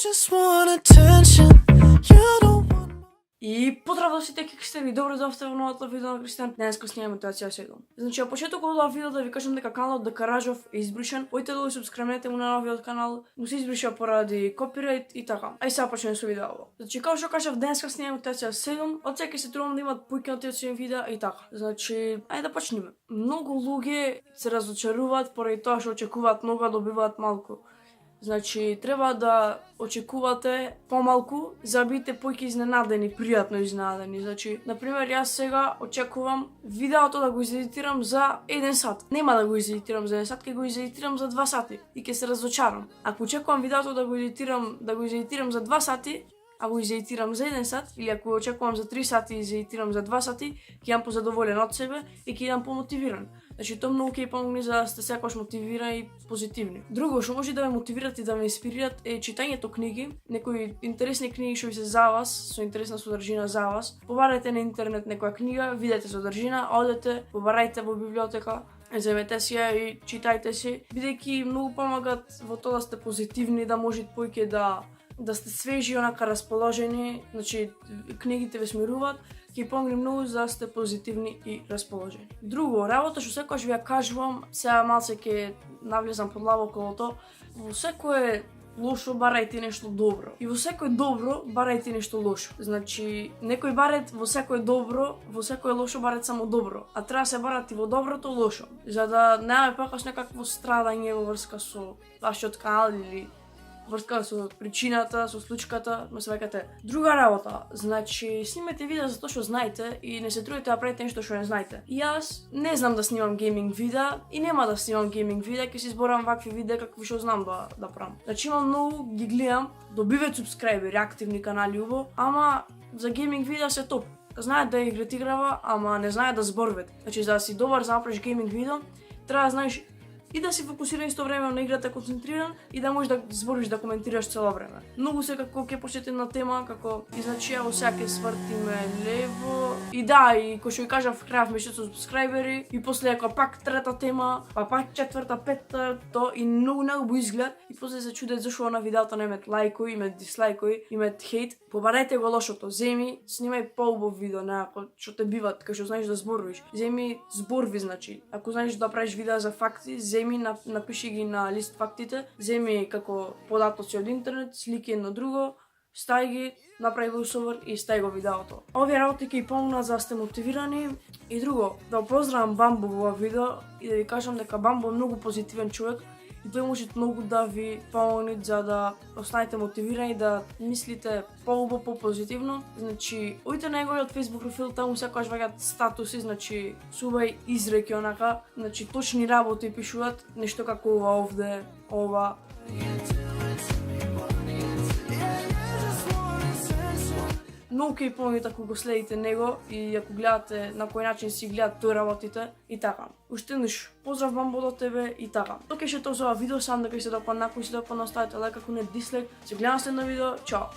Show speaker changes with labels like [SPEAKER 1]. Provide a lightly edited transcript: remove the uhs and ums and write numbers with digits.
[SPEAKER 1] just want attention. You don't want.
[SPEAKER 2] И поздрав за сите кикстери, добро дојавте во новото видео на Кристијан. Денеска снимаме тоа седом. Значи, на почетокот од оваа видео да ви кажам дека каналот The Karadžov е избришен. Ојте да го субскрибнете му на новиот канал, но се избриша поради копирајт и така. Ај сега почнеме со видеото. Значи, како што кажав, денеска снимаме тоа седом. Од сега се трудам да имат поикнати од седем видеа и така. Значи, ајде да почнеме. Многу луѓе се разочаруваат поради тоа што очекуваат многу, а добиваат малку. Значи, треба да очекувате помалку, за да бидете поќе изненадени, пријатно изненадени. Значи, например, јас сега очекувам видеото да го изедитирам за 1 сат. Нема да го изедитирам за 1 сат, ќе го изедитирам за 2 сати и ќе се разочарам. Ако очекувам видеото да го изедитирам за 2 сати, а го изедитирам за 1 сат, или ако го очекувам за 3 сати и изедитирам за 2 сати, ќе јам позадоволен од себе и ќе јам помотивиран. Значи, тоа многу ќе помогне за да сте секогаш мотивирани и позитивни. Друго што може да ме мотивират и да ме инспирират е читањето книги, некои интересни книги што ви се за вас, со интересна содржина за вас. Побарајте на интернет некоја книга, видете содржина, одете, побарајте во библиотека, земете си ја и читајте си, бидејќи многу помагат во тоа да сте позитивни, да можете поќе да сте свежи, онака расположени. Значи, книгите ве смируваат, ќе помогне многу за да сте позитивни и расположени. Друго, работа што секогаш ви ја кажувам, сега малце ќе навлезам подлабоко во тоа, во секое лошо барајте нешто добро. И во секое добро барајте нешто лошо. Значи, некој барат во секое добро, во секое лошо барат само добро, а треба се барат и во доброто лошо, за да немаме покаш некакво страдање во врска со вашиот канал или врска со причината, со случката, ме свекате. Друга работа, значи, снимете видеа за тоа што знаете и не се трудите да правите нешто што не знаете. И јас не знам да снимам гейминг видеа и нема да снимам гейминг видеа, ќе се изборам вакви видеа какви што знам да правам. Значи, имам многу, ги гледам, добиваат субскрајбери, активни канали убаво, ама за гейминг видеа се топ. Знаат да играва, ама не знаат да зборват. Значи, за да си добар за да направиш гейминг видео, треба да знаеш и да си фокусиран исто време на играта, концентриран и да можеш да збориш, да коментираш цело време. Многу се како ќе почнете на тема, како и значи ја во сега ќе свртиме лево и да, и кој што ви кажав, крајавме 600 субскрајбери и после ако пак трета тема, па пак четврта, петта, то и многу изглед и после се чудат зашо на видеото не имат лајкови, имат дислајкови, имат хейт. Побарајте го лошото, земи, снимај поубав видео, некако што те биват, кај што знаеш да зборуваш. Земи зборви, значи. Ако знаеш да правиш видеа за факти, напиши ги на лист фактите, земи како податоци од интернет, слики едно друго, стај ги, направи voiceover и стај го видеото. Овие работи ќе помогнат за да сте мотивирани. И друго, да поздравам Бамбо во ова видео и да ви кажам дека Бамбо е многу позитивен човек и тој може многу да ви помогне за да останете мотивирани, да мислите поубаво, попозитивно. Значи, ојте на неговиот Facebook профил, таму секогаш ваѓаат статуси, значи субај изреки онака, значи точни работи пишуваат, нешто како ова овде, ова. Многу ќе помогне ако го следите него и ако гледате на кој начин си гледат тој работите и така. Уште еднаш, поздрав Бамбо до тебе и така. Тоа ќе тоа за ова видео, сам дека се допадна, ако се допадна, оставете лайк, ако не дислайк. Се гледам следно видео, чао!